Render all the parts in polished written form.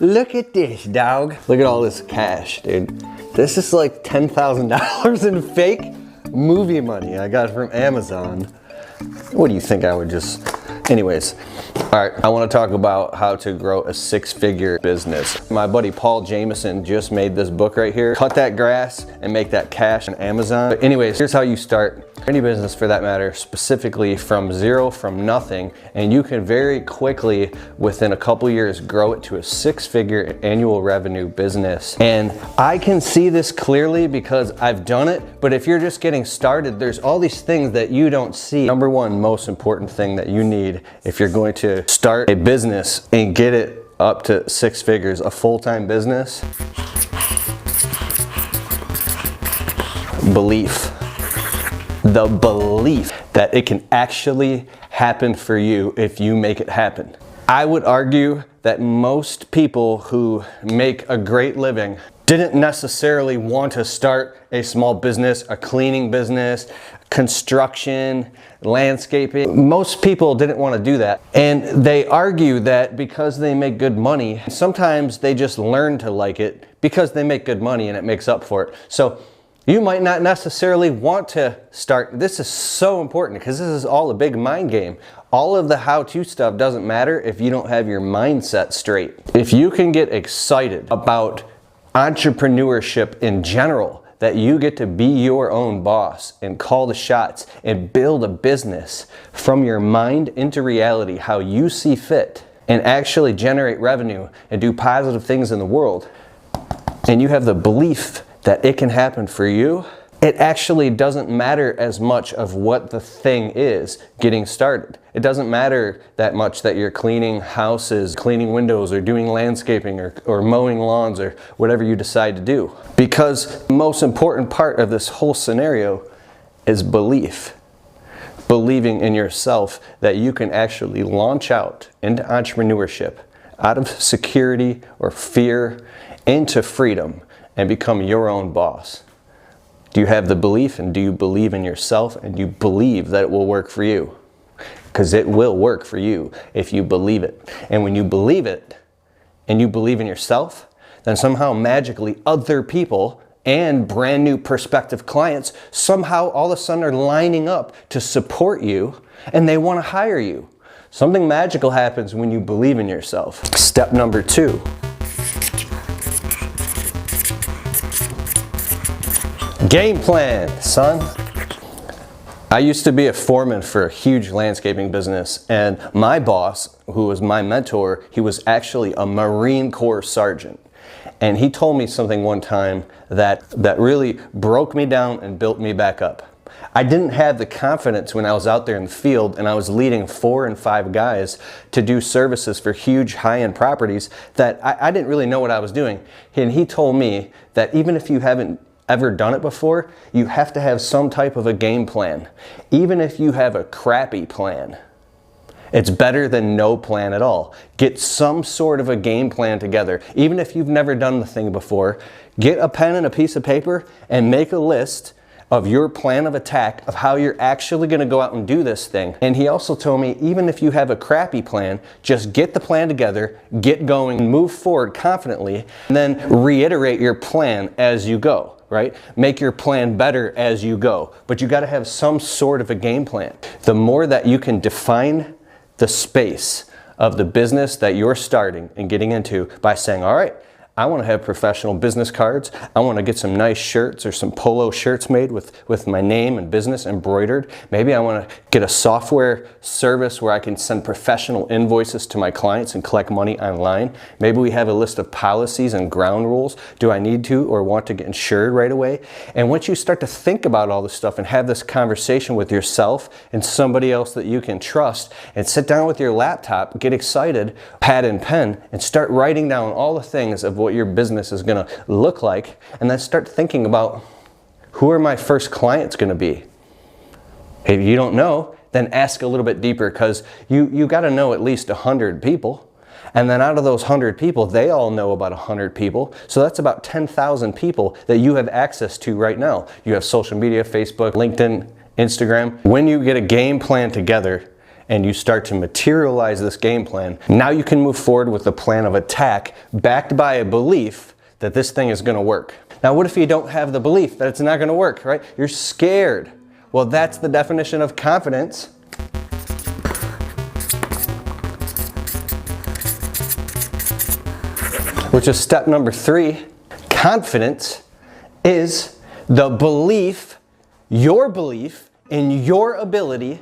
Look at this, dog. Look at all this cash, dude. This is like $10,000 in fake movie money I got from Amazon. What do you think I would just... Anyways, all right, I want to talk about how to grow a six-figure business. My buddy Paul Jameson just made this book right here, Cut That Grass and Make That Cash on Amazon. But anyways, here's how you start any business for that matter, specifically from zero, from nothing, and you can very quickly, within a couple years, grow it to a six-figure annual revenue business. And I can see this clearly because I've done it, but if you're just getting started, there's all these things that you don't see. Number one most important thing that you need if you're going to start a business and get it up to six figures, a full-time business, belief. The belief that it can actually happen for you if you make it happen. I would argue that most people who make a great living didn't necessarily want to start a small business, a cleaning business, construction, landscaping. Most people didn't want to do that. And they argue that because they make good money, sometimes they just learn to like it because they make good money and it makes up for it. So you might not necessarily want to start. This is so important because this is all a big mind game. All of the how-to stuff doesn't matter if you don't have your mindset straight. If you can get excited about entrepreneurship in general, that you get to be your own boss and call the shots and build a business from your mind into reality, how you see fit, and actually generate revenue and do positive things in the world, and you have the belief that it can happen for you, it actually doesn't matter as much of what the thing is getting started. It doesn't matter that much that you're cleaning houses, cleaning windows, or doing landscaping, or mowing lawns, or whatever you decide to do. Because the most important part of this whole scenario is belief. Believing in yourself that you can actually launch out into entrepreneurship, out of security or fear, into freedom, and become your own boss. Do you have the belief, and do you believe in yourself, and do you believe that it will work for you? Because it will work for you if you believe it. And when you believe it, and you believe in yourself, then somehow magically other people and brand new prospective clients somehow all of a sudden are lining up to support you, and they want to hire you. Something magical happens when you believe in yourself. Step number 2. Game plan, son. I used to be a foreman for a huge landscaping business, and my boss, who was my mentor, he was actually a Marine Corps sergeant. And he told me something one time that really broke me down and built me back up. I didn't have the confidence when I was out there in the field and I was leading 4 and 5 guys to do services for huge high-end properties that I didn't really know what I was doing. And he told me that even if you haven't ever done it before, you have to have some type of a game plan. Even if you have a crappy plan, it's better than no plan at all. Get some sort of a game plan together. Even if you've never done the thing before, get a pen and a piece of paper and make a list of your plan of attack of how you're actually going to go out and do this thing. And he also told me, even if you have a crappy plan, just get the plan together, get going, move forward confidently, and then reiterate your plan as you go. Right? Make your plan better as you go. But you got to have some sort of a game plan. The more that you can define the space of the business that you're starting and getting into by saying, all right, I want to have professional business cards. I want to get some nice shirts or some polo shirts made with my name and business embroidered. Maybe I want to get a software service where I can send professional invoices to my clients and collect money online. Maybe we have a list of policies and ground rules. Do I need to or want to get insured right away? And once you start to think about all this stuff and have this conversation with yourself and somebody else that you can trust, and sit down with your laptop, get excited, pad and pen, and start writing down all the things of what your business is going to look like, and then start thinking about, who are my first clients going to be? If you don't know, then ask a little bit deeper, because you got to know at least 100 people, and then out of those 100 people, they all know about 100 people, so that's about 10,000 people that you have access to right now. You have social media, Facebook, LinkedIn, Instagram. When you get a game plan together and you start to materialize this game plan, now you can move forward with a plan of attack backed by a belief that this thing is going to work. Now, what if you don't have the belief that it's not going to work, right? You're scared. Well, that's the definition of confidence. Which is step number 3. Confidence is the belief, your belief in your ability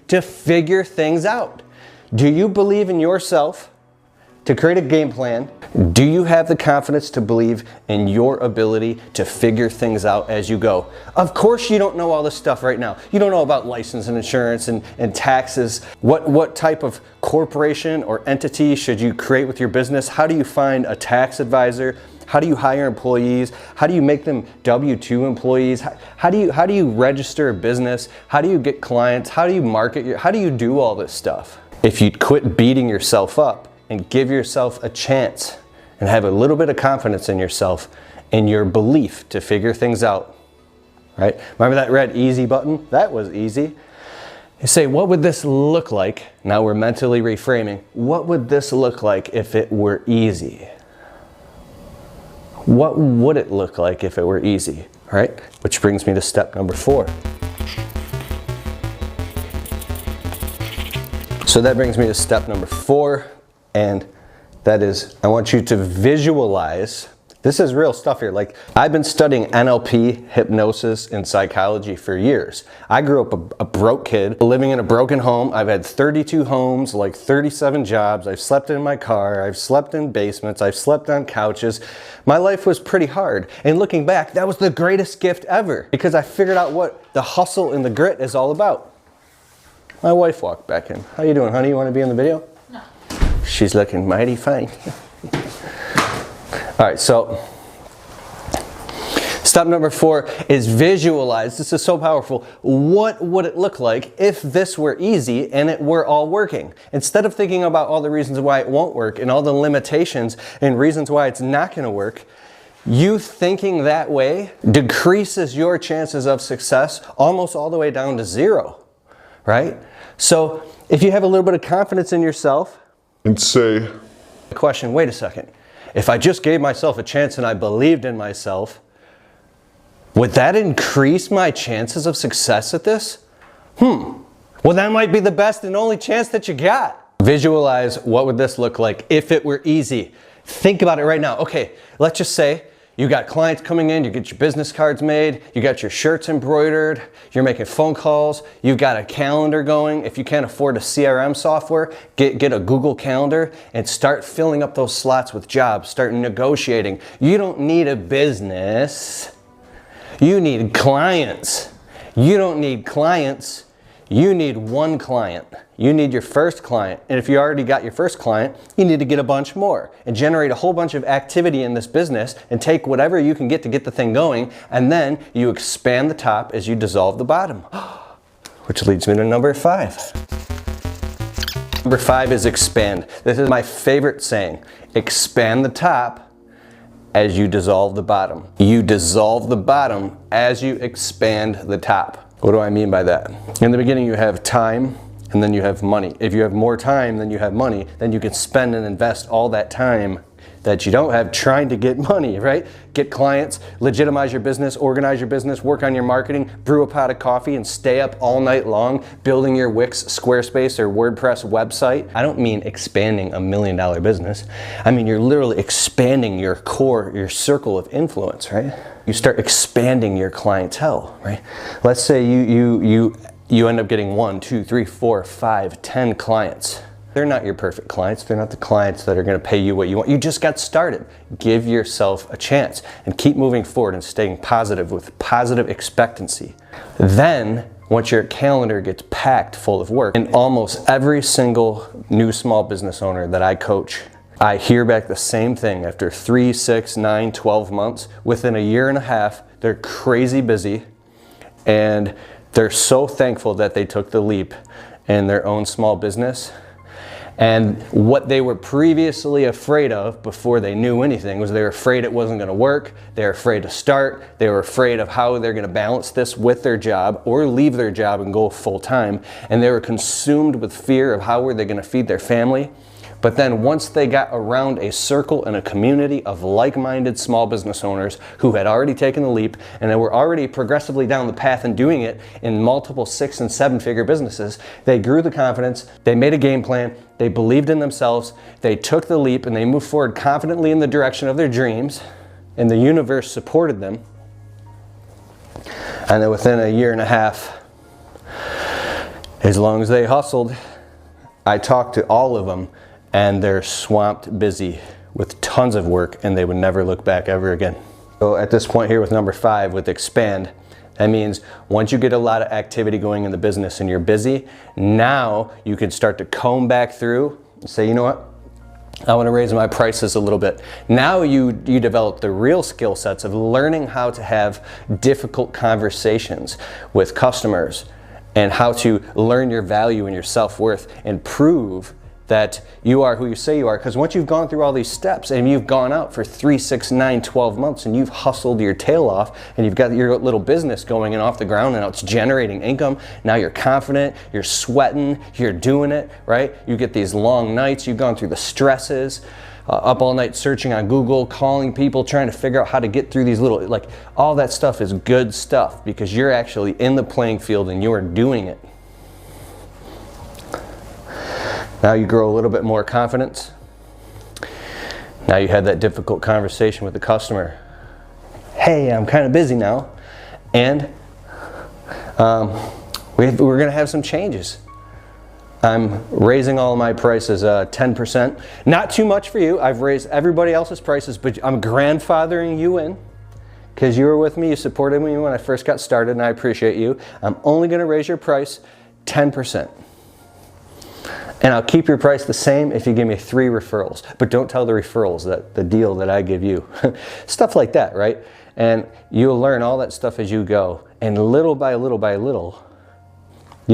to figure things out. Do you believe in yourself to create a game plan? Do you have the confidence to believe in your ability to figure things out as you go? Of course you don't know all this stuff right now. You don't know about license and insurance and taxes. What type of corporation or entity should you create with your business? How do you find a tax advisor? How do you hire employees? How do you make them W-2 employees? How do you register a business? How do you get clients? How do you market how do you do all this stuff? If you quit beating yourself up and give yourself a chance and have a little bit of confidence in yourself and your belief to figure things out, right? Remember that red easy button? That was easy. You say, what would this look like? Now we're mentally reframing. What would this look like if it were easy? What would it look like if it were easy, right? Which brings me to step number 4. So that brings me to step number 4. And that is, I want you to visualize. This is real stuff here. Like, I've been studying NLP, hypnosis, and psychology for years. I grew up a broke kid, living in a broken home. I've had 32 homes, like 37 jobs. I've slept in my car. I've slept in basements. I've slept on couches. My life was pretty hard. And looking back, that was the greatest gift ever, because I figured out what the hustle and the grit is all about. My wife walked back in. How you doing, honey? You want to be in the video? No. She's looking mighty fine. All right, so step number 4 is visualize. This is so powerful. What would it look like if this were easy and it were all working? Instead of thinking about all the reasons why it won't work and all the limitations and reasons why it's not going to work, you thinking that way decreases your chances of success almost all the way down to 0, right? So if you have a little bit of confidence in yourself and say, the question, wait a second. If I just gave myself a chance and I believed in myself, would that increase my chances of success at this? Well, that might be the best and only chance that you got. Visualize, what would this look like if it were easy? Think about it right now. Okay, let's just say you got clients coming in, you get your business cards made, you got your shirts embroidered, you're making phone calls, you've got a calendar going. If you can't afford a CRM software, get a Google Calendar and start filling up those slots with jobs, start negotiating. You don't need a business, you need clients. You don't need clients, you need one client. You need your first client. And if you already got your first client, you need to get a bunch more and generate a whole bunch of activity in this business and take whatever you can get to get the thing going. And then you expand the top as you dissolve the bottom. Which leads me to number 5. Number 5 is expand. This is my favorite saying. Expand the top as you dissolve the bottom. You dissolve the bottom as you expand the top. What do I mean by that? In the beginning you have time, and then you have money. If you have more time than you have money, then you can spend and invest all that time that you don't have trying to get money, right? Get clients, legitimize your business, organize your business, work on your marketing, brew a pot of coffee, and stay up all night long building your Wix, Squarespace, or WordPress website. I don't mean expanding $1 million business. I mean, you're literally expanding your core, your circle of influence, right? You start expanding your clientele, right? Let's say you end up getting 1, 2, 3, 4, 5, 10 clients. They're not your perfect clients. They're not the clients that are going to pay you what you want. You just got started. Give yourself a chance and keep moving forward and staying positive with positive expectancy. Then, once your calendar gets packed full of work, and almost every single new small business owner that I coach, I hear back the same thing after 3, 6, 9, 12 months. Within a year and a half, they're crazy busy and they're so thankful that they took the leap in their own small business. And what they were previously afraid of before they knew anything was they were afraid it wasn't going to work. They were afraid to start. They were afraid of how they're going to balance this with their job or leave their job and go full time. And they were consumed with fear of how were they going to feed their family. But then once they got around a circle and a community of like-minded small business owners who had already taken the leap and they were already progressively down the path and doing it in multiple 6- and 7-figure businesses, they grew the confidence, they made a game plan, they believed in themselves, they took the leap, and they moved forward confidently in the direction of their dreams, and the universe supported them. And then within a year and a half, as long as they hustled, I talked to all of them, and they're swamped busy with tons of work, and they would never look back ever again. So at this point here with number 5, with expand, that means once you get a lot of activity going in the business and you're busy, now you can start to comb back through and say, you know what? I want to raise my prices a little bit. Now you develop the real skill sets of learning how to have difficult conversations with customers and how to learn your value and your self-worth and prove that you are who you say you are. Because once you've gone through all these steps and you've gone out for 3, 6, 9, 12 months and you've hustled your tail off and you've got your little business going and off the ground and now it's generating income, now you're confident, you're sweating, you're doing it, right? You get these long nights, you've gone through the stresses, up all night searching on Google, calling people, trying to figure out how to get through these little, like all that stuff is good stuff because you're actually in the playing field and you're doing it. Now you grow a little bit more confidence. Now you had that difficult conversation with the customer. Hey, I'm kind of busy now, and we're going to have some changes. I'm raising all my prices 10%. Not too much for you. I've raised everybody else's prices, but I'm grandfathering you in because you were with me. You supported me when I first got started, and I appreciate you. I'm only going to raise your price 10%. And I'll keep your price the same if you give me 3 referrals. But don't tell the referrals that the deal that I give you. Stuff like that, right? And you'll learn all that stuff as you go. And little by little by little,